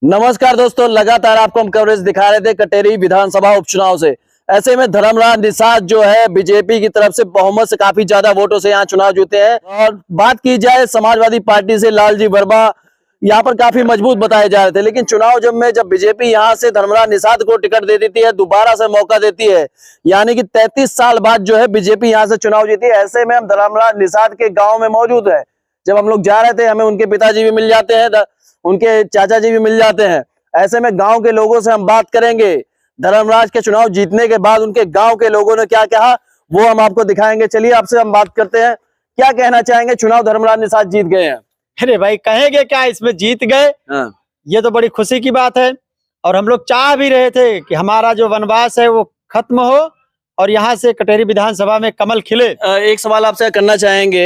नमस्कार दोस्तों, लगातार आपको हम कवरेज दिखा रहे थे कटेरी विधानसभा उपचुनाव से। ऐसे में धर्मराज निषाद जो है बीजेपी की तरफ से बहुमत से काफी ज्यादा वोटों से यहाँ चुनाव जीते हैं। और बात की जाए समाजवादी पार्टी से लालजी वर्मा यहाँ पर काफी मजबूत बताए जा रहे थे, लेकिन चुनाव जब बीजेपी यहाँ से धर्मराज निषाद को टिकट दे देती है, दोबारा से मौका देती है, यानी कि 33 साल बाद जो है बीजेपी यहाँ से चुनाव जीती है। ऐसे में हम धर्मराज निषाद के गाँव में मौजूद है। जब हम लोग जा रहे थे हमें उनके पिताजी भी मिल जाते हैं, उनके चाचा जी भी मिल जाते हैं। ऐसे में गांव के लोगों से हम बात करेंगे, धर्मराज के चुनाव जीतने के बाद उनके गांव के लोगों ने क्या कहा वो हम आपको दिखाएंगे। चलिए आपसे हम बात करते हैं, क्या कहना चाहेंगे। चुनाव धर्मराज निषाद जीत गए हैं। अरे भाई कहेंगे क्या, इसमें जीत गए। ये तो बड़ी खुशी की बात है और हम लोग चाह भी रहे थे कि हमारा जो वनवास है वो खत्म हो और यहाँ से कटेरी विधानसभा में कमल खिले। एक सवाल आपसे करना चाहेंगे,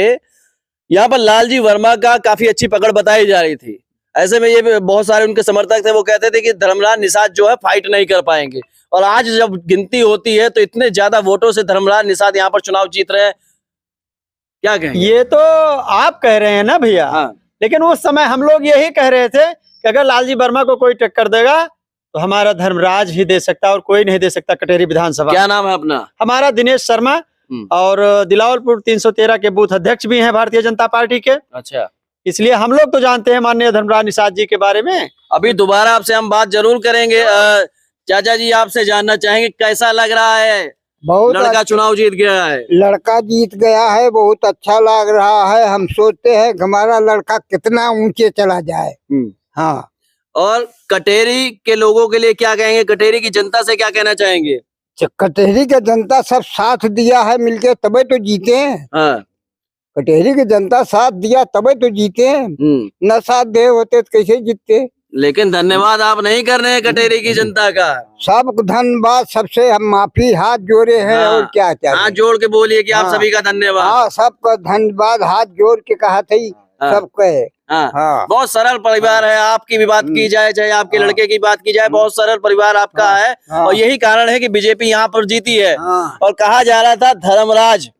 यहाँ पर लालजी वर्मा का काफी अच्छी पकड़ बताई जा रही थी। ऐसे में ये बहुत सारे उनके समर्थक थे, वो कहते थे कि धर्मराज निषाद जो है फाइट नहीं कर पाएंगे, और आज जब गिनती होती है तो इतने ज्यादा वोटों से धर्मराज निषाद यहाँ पर चुनाव जीत रहे हैं, क्या कहेंगे? ये तो आप कह रहे हैं ना भैया। हाँ। लेकिन उस समय हम लोग यही कह रहे थे कि अगर लालजी वर्मा को कोई टक्कर देगा तो हमारा धर्मराज ही दे सकता और कोई नहीं दे सकता कटेरी विधानसभा। क्या नाम है अपना? हमारा दिनेश शर्मा और दिलावलपुर 313 के बूथ अध्यक्ष भी हैं भारतीय जनता पार्टी के। अच्छा, इसलिए हम लोग तो जानते हैं माननीय धर्मराज निषाद जी के बारे में। अभी दोबारा आपसे हम बात जरूर करेंगे। चाचा जी आपसे जानना चाहेंगे कैसा लग रहा है? बहुत लड़का चुनाव जीत गया है। लड़का जीत गया है, बहुत अच्छा लग रहा है। हम सोचते हैं कि हमारा लड़का कितना ऊंचे चला जाए। हाँ। और कटेरी के लोगों के लिए क्या कहेंगे? कटेरी की जनता से क्या कहना चाहेंगे? कटेरी की जनता सब साथ दिया है मिलके, तबे तो जीते हैं। हाँ। कटेरी की जनता साथ दिया तबे तो जीते हैं, न साथ दे होते तो कैसे जीतते। लेकिन धन्यवाद आप नहीं कर रहे हैं कटेरी की जनता का। सब धन्यवाद, सबसे हम माफी हाथ जोड़े हैं। हाँ। और क्या क्या हाथ जोड़ के बोलिए कि आप सभी का धन्यवाद। हाँ, सबका धन्यवाद हाथ जोड़ के कहा था सबको। हाँ। बहुत सरल परिवार है। आपकी भी बात की जाए, चाहे आपके लड़के की बात की जाए, बहुत सरल परिवार आपका है। और यही कारण है कि बीजेपी यहाँ पर जीती है। और कहा जा रहा था धर्मराज,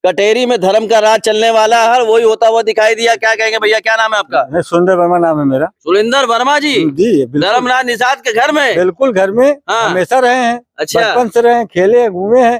कटेरी में धर्म का राज चलने वाला है, वही होता हुआ दिखाई दिया। क्या कहेंगे भैया, क्या नाम है आपका? सुरेंद्र वर्मा नाम है मेरा। सुरेंद्र वर्मा जी धर्मराज निषाद के घर में? बिल्कुल घर में हमेशा रहे हैं। अच्छा। बचपन से रहे, खेले घूमे हैं।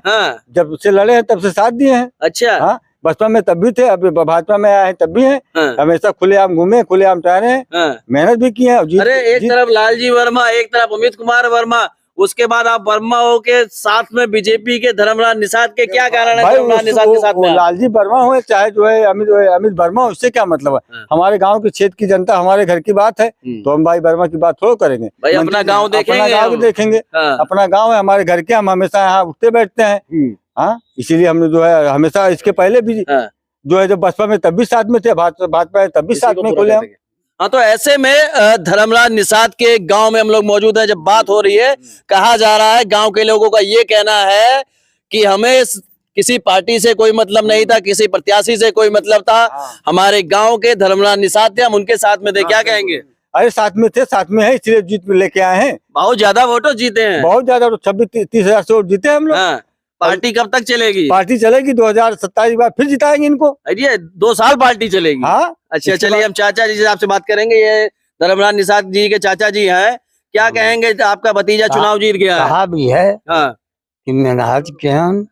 जब से लड़े हैं तब से साथ दिए हैं। अच्छा। हाँ, बचपन में तब भी थे, अभी भाजपा में आए हैं तब भी हैं। हमेशा खुलेआम घूमे, खुलेआम टहरे हैं, मेहनत भी की है। अरे एक तरफ लालजी वर्मा, एक तरफ अमित कुमार वर्मा, उसके बाद आप वर्मा हो के साथ में बीजेपी के धर्मराज निषाद के क्या कारण है? धर्मराज निषाद के साथ में लालजी वर्मा हो चाहे जो है अमित वर्मा हो, उससे क्या मतलब है? हमारे गांव के क्षेत्र की जनता हमारे घर की बात है, तो हम भाई वर्मा की बात थोड़ा करेंगे। भाई अपना गाँव देखेंगे, अपना गाँव देखेंगे। अपना गाँव है, हमारे घर के, हम हमेशा यहाँ उठते बैठते हैं। हाँ, इसीलिए हमने जो है हमेशा, इसके पहले भी जो है जब बसपा में तब भी साथ में थे, भाजपा तब भी साथ में खुले हम। हाँ, तो ऐसे में धर्मराज निषाद के गांव में हम लोग मौजूद हैं। जब बात हो रही है, कहा जा रहा है, गांव के लोगों का ये कहना है कि हमें किसी पार्टी से कोई मतलब नहीं था, किसी प्रत्याशी से कोई मतलब था। हमारे गांव के धर्मराज निषाद थे, हम उनके साथ में थे। क्या कहेंगे? अरे साथ में थे, साथ में है, इसलिए जीत में लेके आए हैं। बहुत ज्यादा वोटों जीते हैं, बहुत ज्यादा, 26-30 हजार से वोट जीते हम लोग। पार्टी कब तक चलेगी? पार्टी चलेगी 2027 बाद फिर जिताएंगे इनको। अरे 2 साल पार्टी चलेगी। हाँ। अच्छा, चलिए हम चाचा जी से आपसे बात करेंगे। ये धर्मराज निषाद जी के चाचा जी हैं, क्या कहेंगे? आपका भतीजा चुनाव जीत गया है। कहा भी है कि मेहनत के हम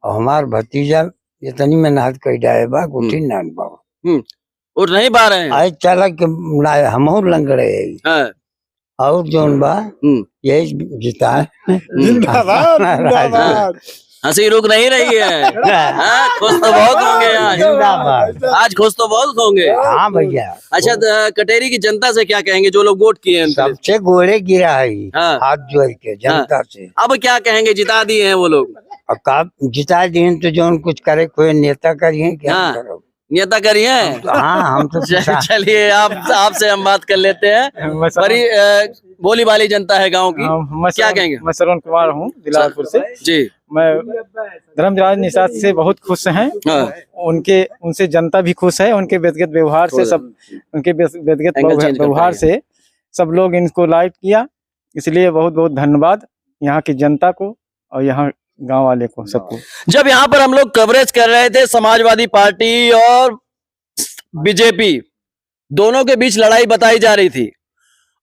और हमार भतीजा इतनी मेहनत कर जाए बा उठी ना बाबा, उठ नहीं पा रहे हैं। आज चला के हम लंगड़े और जोन बा यही जीता है। जिंदाबाद। हंसी रुक नहीं रही है। खुश तो बहुत होंगे आज खुश तो बहुत होंगे। हाँ भैया। अच्छा, कटेरी की जनता से क्या कहेंगे जो लोग वोट किए हैं? सबसे गोले गिरा है हाथ जोड़ के जनता से। अब क्या कहेंगे? जिता दिए हैं वो लोग, जिता दिए तो जो कुछ करे, कोई नेता करिए क्या करो, नेता करिए। हाँ, हम तो चलिए आपसे हम बात कर लेते हैं। बड़ी बोली वाली जनता है गांव की, क्या कहेंगे? मैं श्रवण कुमार हूँ दिलावरपुर से जी। मैं धर्मराज निषाद से बहुत खुश हैं। उनसे जनता भी खुश है। उनके व्यक्तिगत व्यवहार से, सब उनके व्यक्तिगत व्यवहार से सब लोग इनको लाइक किया, इसलिए बहुत बहुत धन्यवाद यहाँ की जनता को और यहाँ गांव वाले को, सबको। जब यहाँ पर हम लोग कवरेज कर रहे थे, समाजवादी पार्टी और बीजेपी दोनों के बीच लड़ाई बताई जा रही थी,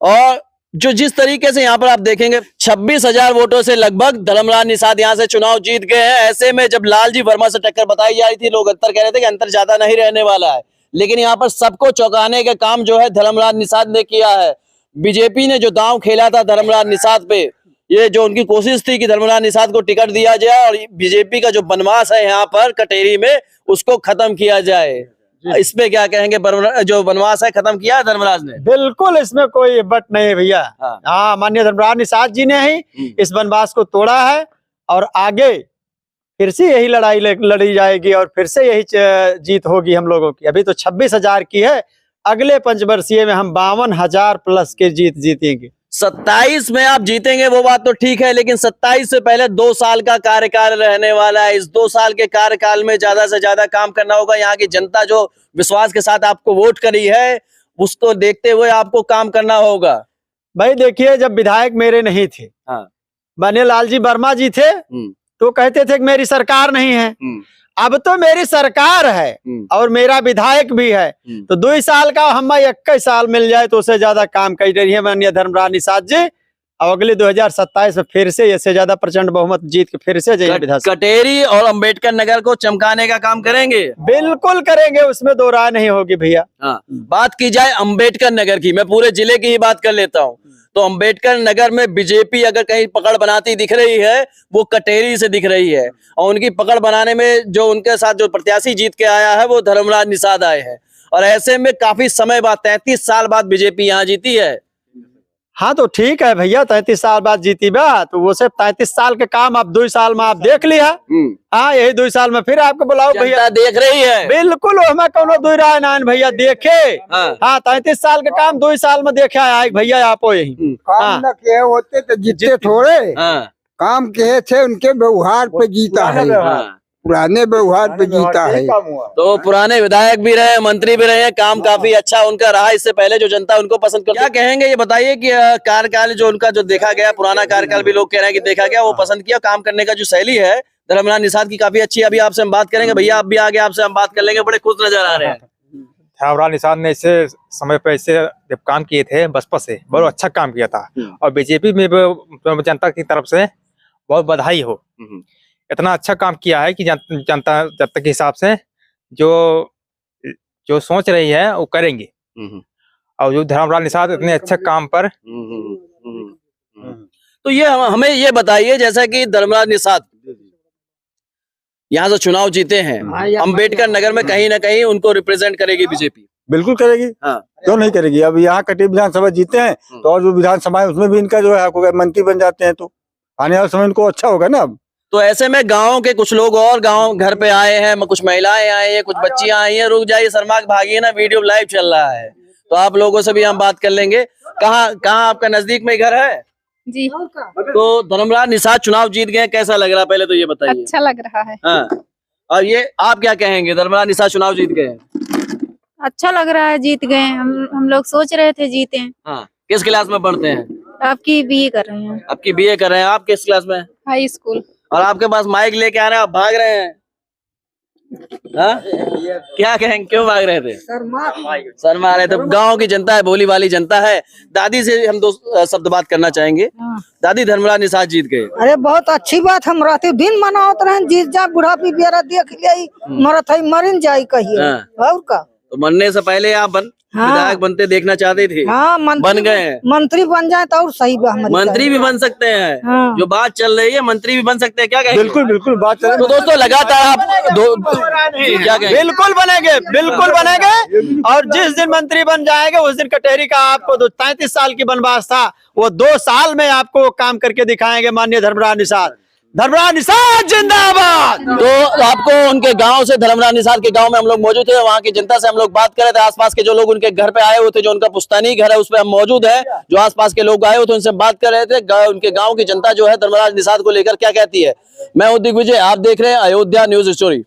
और जो जिस तरीके से यहाँ पर आप देखेंगे 26,000 वोटों से लगभग धर्मराज निषाद यहाँ से चुनाव जीत गए हैं। ऐसे में जब लालजी वर्मा से टक्कर बताई जा रही थी, लोग अंतर कह रहे थे कि अंतर ज्यादा नहीं रहने वाला है, लेकिन यहाँ पर सबको चौंकाने का काम जो है धर्मराज निषाद ने किया है। बीजेपी ने जो दांव खेला था धर्मराज निषाद पे, ये जो उनकी कोशिश थी कि धर्मराज निषाद को टिकट दिया जाए और बीजेपी का जो बनवास है यहाँ पर कटेरी में उसको खत्म किया जाए, इस पे क्या कहेंगे? जो बनवास है खत्म किया है धर्मराज ने? बिल्कुल, इसमें कोई बट नहीं है भैया। हाँ, माननीय धर्मराज निषाद जी ने ही इस बनवास को तोड़ा है और आगे फिर से यही लड़ाई लड़ी जाएगी और फिर से यही जीत होगी हम लोगों की। अभी तो 26,000 की है, अगले पंचवर्षीय में हम 52,000 प्लस के जीतेंगे। 27 में आप जीतेंगे वो बात तो ठीक है, लेकिन 27 से पहले 2 साल का कार्यकाल रहने वाला है। इस 2 साल के कार्यकाल में ज्यादा से ज्यादा काम करना होगा। यहाँ की जनता जो विश्वास के साथ आपको वोट करी है उसको देखते हुए आपको काम करना होगा। भाई देखिए, जब विधायक मेरे नहीं थे, माननीय लालजी वर्मा जी थे, तो कहते थे कि मेरी सरकार नहीं है। अब तो मेरी सरकार है और मेरा विधायक भी है, तो 2 साल का हमें 21 साल मिल जाए तो उससे ज्यादा काम कर रही है माननीय धर्मराज निषाद जी। और अगले 2027 में फिर से इससे ज्यादा प्रचंड बहुमत जीत के फिर से कटेरी और अंबेडकर नगर को चमकाने का काम करेंगे। बिल्कुल करेंगे, उसमें दो राय नहीं होगी भैया। बात की जाए अंबेडकर नगर की, मैं पूरे जिले की ही बात कर लेता हूँ, तो अंबेडकर नगर में बीजेपी अगर कहीं पकड़ बनाती दिख रही है वो कटेरी से दिख रही है, और उनकी पकड़ बनाने में जो उनके साथ जो प्रत्याशी जीत के आया है वो धर्मराज निषाद आए हैं। और ऐसे में काफी समय बाद 33 साल बाद बीजेपी यहाँ जीती है। हाँ तो ठीक है भैया, 33 साल बाद जीती बा, तो वो सिर्फ 33 साल के काम आप 2 साल में आप देख लिया। हाँ, यही 2 साल में फिर आपको बुलाओ भैया, देख रही है। बिल्कुल, हमें कोनो 2 राय ना भैया देखे। हाँ, 33 साल के काम 2 साल में देखे आए भैया आप यही। काम न किए होते तो जीते थोड़े, काम किए थे उनके व्यवहार पे जीता है, पुराने व्यवहार पे जीता है। तो पुराने विधायक भी रहे, मंत्री भी रहे, काम काफी अच्छा उनका रहा। इससे पहले जो जनता उनको पसंद कर, क्या कहेंगे ये बताइए कि कार्यकाल जो उनका जो देखा गया, पुराना कार्यकाल भी लोग कह रहे हैं कि देखा गया, वो पसंद किया, काम करने का जो शैली है धर्मराज निषाद की काफी अच्छी। अभी आपसे हम बात करेंगे, भैया आप भी आगे आपसे हम बात कर लेंगे, बड़े खुश नजर आ रहे हैं। धर्मराज निषाद ने इसे समय पर ऐसे जब काम किए थे बसपा से, बहुत अच्छा काम किया था, और बीजेपी में जनता की तरफ से बहुत बधाई हो। इतना अच्छा काम किया है कि जनता के हिसाब से जो सोच रही है वो करेंगे। और जो धर्मराज निषाद इतने अच्छे काम पर, तो ये हमें ये बताइए, जैसा कि धर्मराज निषाद यहाँ से चुनाव जीते हैं, अंबेडकर नगर में कहीं ना कहीं उनको रिप्रेजेंट करेगी बीजेपी। बिल्कुल करेगी, क्यों नहीं करेगी। अब यहाँ कटेरी विधानसभा जीते हैं तो और जो विधानसभा है उसमें भी इनका जो है मंत्री बन जाते हैं, तो आने वाले समय इनको अच्छा होगा ना। अब तो ऐसे में गांव के कुछ लोग और गांव घर पे आए हैं, कुछ महिलाएं आई हैं, कुछ बच्चियां आई हैं। रुक जाइए, शर्मा के भागिए ना, वीडियो लाइव चल रहा है, तो आप लोगों से भी हम बात कर लेंगे। कहाँ आपका नजदीक में घर है? जी। तो धर्मराज निषाद चुनाव जीत गए, कैसा लग रहा है पहले तो ये बताइए। अच्छा लग रहा है। हाँ, और ये आप क्या कहेंगे, धर्मराज निषाद चुनाव जीत गए? अच्छा लग रहा है, जीत गए। हम लोग सोच रहे थे जीते। हाँ, किस क्लास में पढ़ते हैं? आपकी बीए कर रहे हैं। आपकी बीए कर रहे हैं, आप किस क्लास में? High school. और आपके पास माइक लेके आ रहे हैं, आप भाग रहे हैं। हाँ? क्या कहेंगे, क्यों भाग रहे थे? शर्मा रहे थे। गांव की जनता है, भोली वाली जनता है। दादी से हम 2 शब्द बात करना चाहेंगे। दादी, धर्मराज निषाद जीत गए। अरे बहुत अच्छी बात, हम रहते दिन मनावत रहे, जीत जा, बुढ़ापी बेरा देख लिया, मरत है मरिन जाई कहिए। और का तो मरने से पहले आप विधायक बनते देखना चाहते थे। हाँ, बन गए। मंत्री बन जाए तो और सही बा। मंत्री भी बन सकते हैं। हाँ। जो बात चल रही है, मंत्री भी बन सकते हैं, क्या कहेंगे? बिल्कुल बिल्कुल बात चल रही है। तो दोस्तों लगातार आप क्या कहेंगे? बिल्कुल बनेंगे, बिल्कुल बनेंगे। और जिस दिन मंत्री बन जाएंगे उस दिन कटेरी का आपको 33 साल की बनवास था, वो 2 साल में आपको काम करके दिखाएंगे माननीय धर्मराज निषाद। धर्मराज निषाद जिंदाबाद। तो आपको उनके गांव से, धर्मराज निषाद के गांव में हम लोग मौजूद थे, वहां की जनता से हम लोग बात कर रहे थे। आसपास के जो लोग उनके घर पे आए हुए थे, जो उनका पुश्तैनी घर है उस पे हम मौजूद है, जो आसपास के लोग आए हुए थे उनसे बात कर रहे थे। उनके गांव की जनता जो है धर्मराज निषाद को लेकर क्या कहती है। मैं हूं दिग्विजय, आप देख रहे हैं अयोध्या न्यूज स्टोरी।